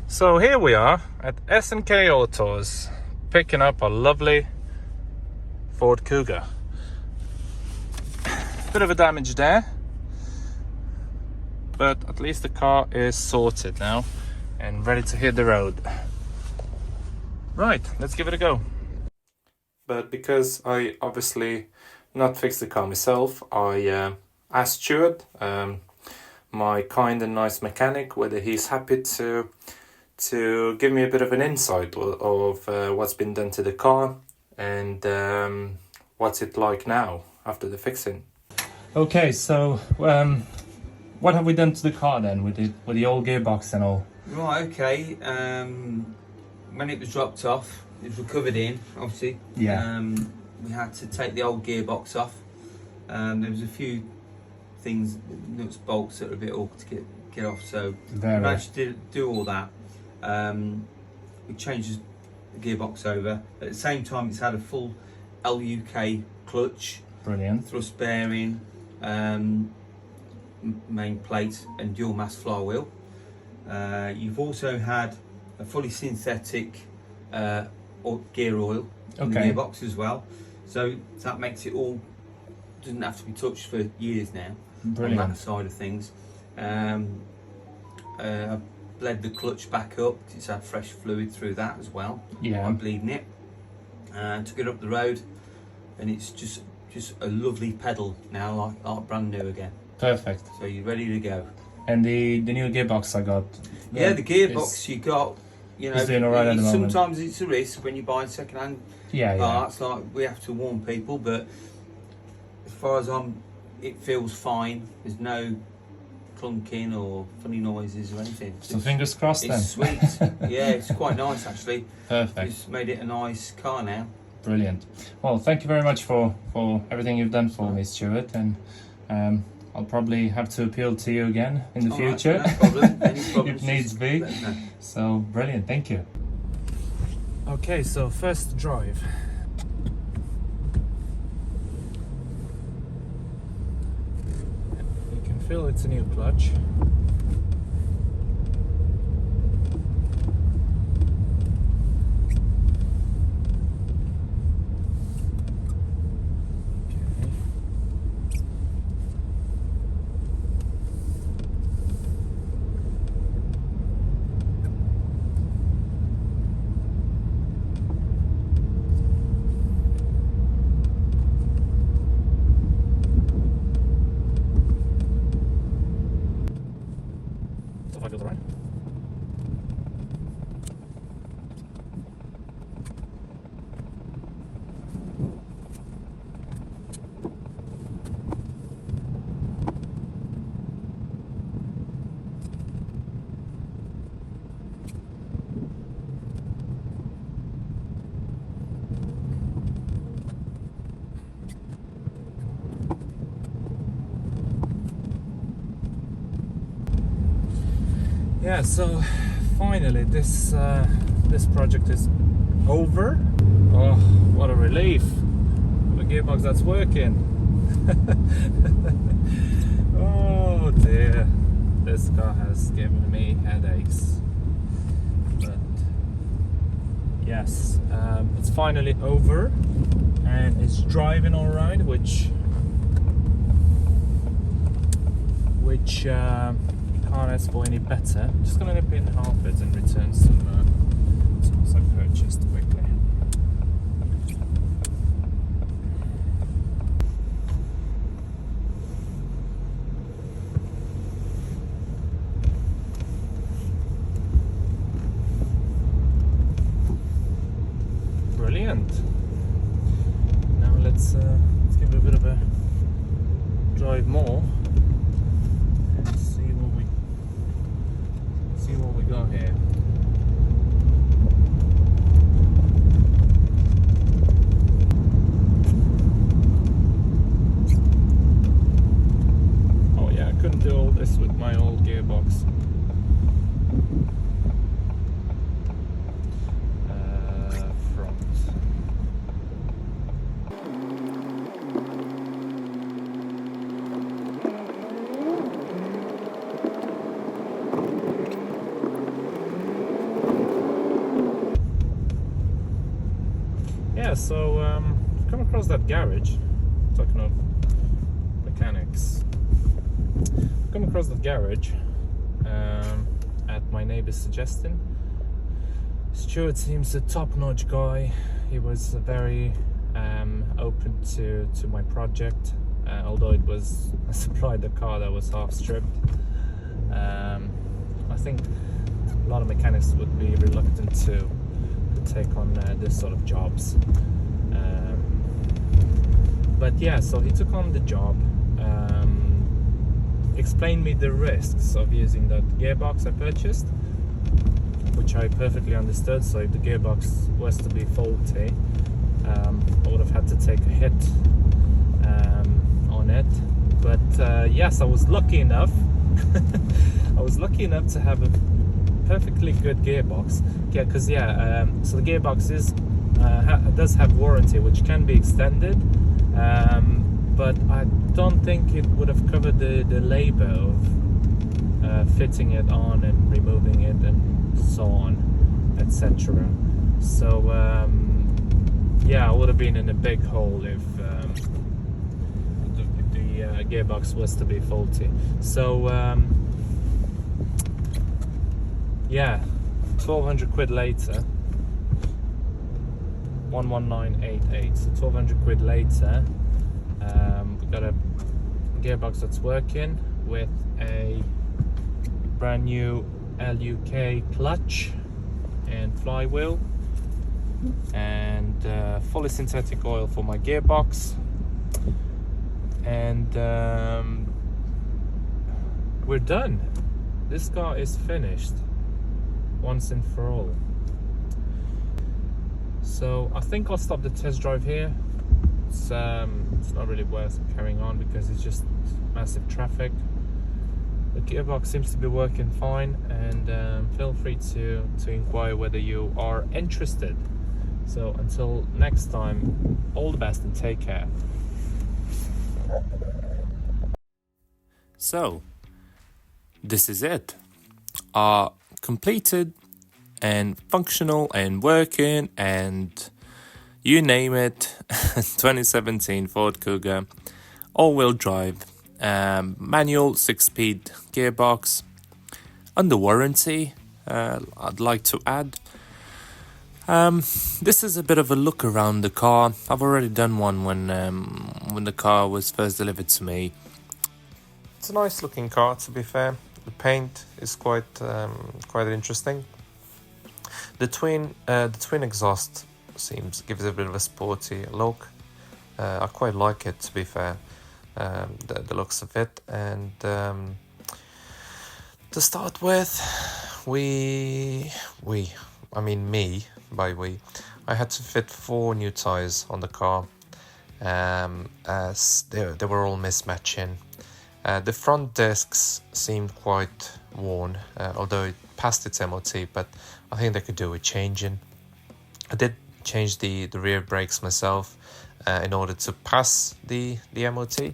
So here we are at S&K Autos, picking up a lovely Ford Kuga. Bit of a damage there, but at least the car is sorted now and ready to hit the road. Right, let's give it a go. But because I obviously not fixed the car myself, I asked Stuart, my kind and nice mechanic, whether he's happy to give me a bit of an insight of what's been done to the car and what's it like now after the fixing. Okay, so what have we done to the car then with the old gearbox and all? Right, okay. When it was dropped off, it was recovered in, obviously. Yeah. We had to take the old gearbox off. There was a few things, nuts, bolts that were a bit awkward to get off, so we managed to do all that. We changed the gearbox over. At the same time, it's had a full LUK clutch, brilliant, thrust bearing, main plate and dual mass flywheel. You've also had a fully synthetic gear oil in the gearbox as well, so that makes it all, doesn't have to be touched for years now. Brilliant. On that side of things. I bled the clutch back up, it's had fresh fluid through that as well. Yeah. I'm bleeding it. Took it up the road and it's just a lovely pedal now, like brand new again. Perfect. So you're ready to go. And the new gearbox I got. Yeah, the gearbox you got, you know, doing all right at the moment. Sometimes it's a risk when you're buying second-hand parts. Like we have to warn people, but as far as it feels fine. There's no clunking or funny noises or anything. So fingers crossed then. It's sweet. Yeah, it's quite nice actually. Perfect. It's made it a nice car now. Brilliant. Well, thank you very much for everything you've done for me, Stuart, and I'll probably have to appeal to you again in the future. Right, no problem. Any problems, if needs be. So brilliant, thank you. Okay, so first drive. You can feel it's a new clutch. Yeah, so finally this project is over. Oh, what a relief. The gearbox that's working. Oh dear, this car has given me headaches. But yes, it's finally over and it's driving all right, which can't ask for any better. I'm just gonna nip in half it and return some tools I purchased quickly. Brilliant. Now let's give it a bit of a drive more. See what we got here. Oh yeah, I couldn't do all this with my old gearbox. Front. yeah, so come across that garage, talking of mechanics, come across that garage at my neighbor's suggestion. Stuart seems a top-notch guy. He was very open to my project, although it was I supplied the car that was half stripped. I think a lot of mechanics would be reluctant to take on this sort of jobs, but yeah, so he took on the job, explained me the risks of using that gearbox I purchased, which I perfectly understood. So if the gearbox was to be faulty, I would have had to take a hit on it. But yes, I was lucky enough I was lucky enough to have a perfectly good gearbox. Yeah, because so the gearbox does have warranty, which can be extended, but I don't think it would have covered the labor of fitting it on and removing it and so on, etc. So yeah, I would have been in a big hole if the gearbox was to be faulty. So yeah, 1,200 quid later, 11988. So 1,200 quid later, we got a gearbox that's working with a brand new LUK clutch and flywheel, and fully synthetic oil for my gearbox, and we're done. This car is finished once and for all. So I think I'll stop the test drive here. It's not really worth carrying on because it's just massive traffic. The gearbox seems to be working fine, and feel free to inquire whether you are interested. So until next time, all the best and take care. So this is it. Completed and functional and working and you name it. 2017 Ford Kuga, all-wheel drive, manual 6-speed gearbox, under warranty. I'd like to add, this is a bit of a look around the car. I've already done one when the car was first delivered to me. It's a nice looking car, to be fair. The paint is quite interesting. The twin exhaust gives it a bit of a sporty look. I quite like it, to be fair. The looks of it. And to start with, I had to fit 4 new tyres on the car, as they were all mismatching. The front discs seemed quite worn, although it passed its MOT, but I think they could do with changing. I did change the rear brakes myself in order to pass the MOT.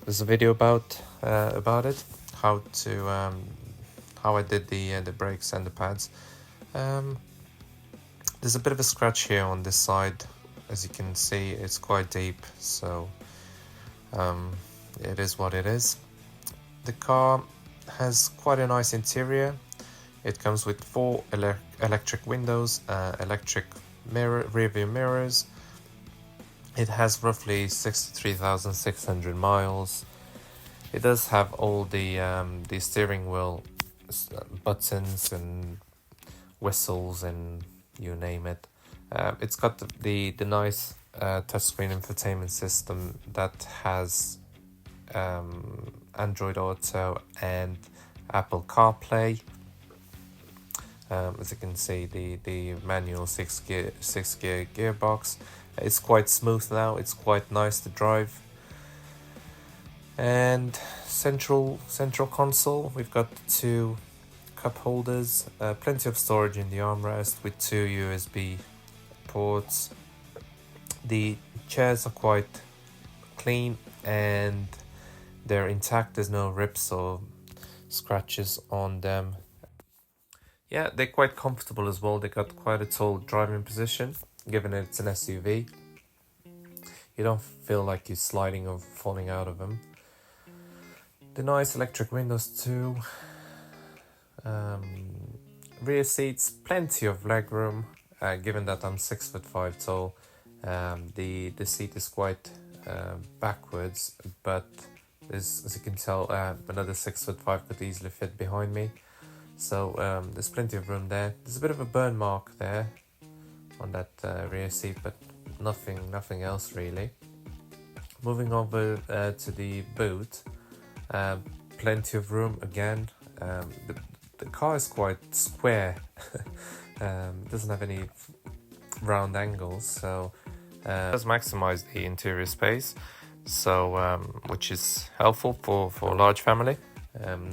There's a video about it, how I did the brakes and the pads. There's a bit of a scratch here on this side. As you can see, it's quite deep, so it is what it is. The car has quite a nice interior. It comes with 4 electric windows, electric rear view mirrors. It has roughly 63,600 miles. It does have all the steering wheel buttons and whistles and you name it. It's got the nice touchscreen infotainment system that has Android Auto and Apple CarPlay. As you can see, the manual 6-gear gearbox. It's quite smooth now. It's quite nice to drive. And central console. We've got 2 cup holders, plenty of storage in the armrest with 2 USB ports. The chairs are quite clean and they're intact. There's no rips or scratches on them. Yeah, they're quite comfortable as well. They got quite a tall driving position. given it's an SUV. You don't feel like you're sliding or falling out of them. The nice electric windows too. Rear seats, plenty of legroom. Given that I'm 6'5" tall, the seat is quite backwards, but as you can tell, another 6'5" could easily fit behind me. So there's plenty of room there. There's a bit of a burn mark there on that rear seat, but nothing else really. Moving over to the boot, plenty of room again. The car is quite square. Doesn't have any round angles, so it does maximize the interior space, so which is helpful for a large family.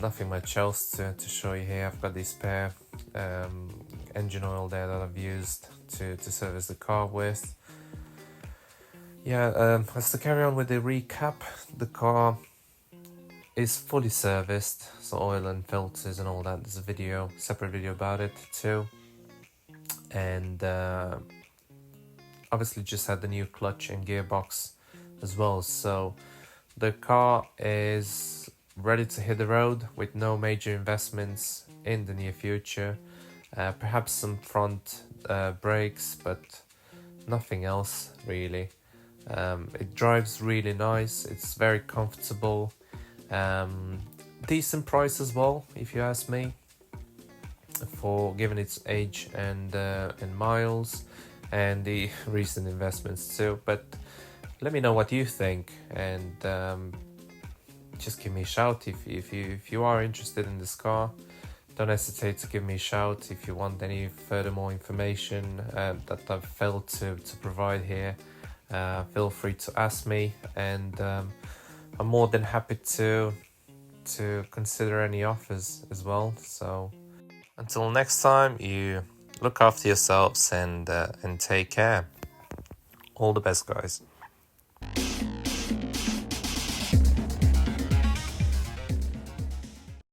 Nothing much else to show you here. I've got this spare engine oil there that I've used to service the car with. Yeah, as to carry on with the recap, the car is fully serviced, so oil and filters and all that. There's a separate video about it too. And obviously just had the new clutch and gearbox as well. So the car is ready to hit the road with no major investments in the near future. Perhaps some front brakes, but nothing else really. It drives really nice. It's very comfortable. Decent price as well, if you ask me, for given its age and miles and the recent investments too. But let me know what you think, and just give me a shout if you are interested in this car. Don't hesitate to give me a shout if you want any more information that I've failed to provide here. Feel free to ask me, and I'm more than happy to consider any offers as well. So until next time, you look after yourselves and take care. All the best, guys.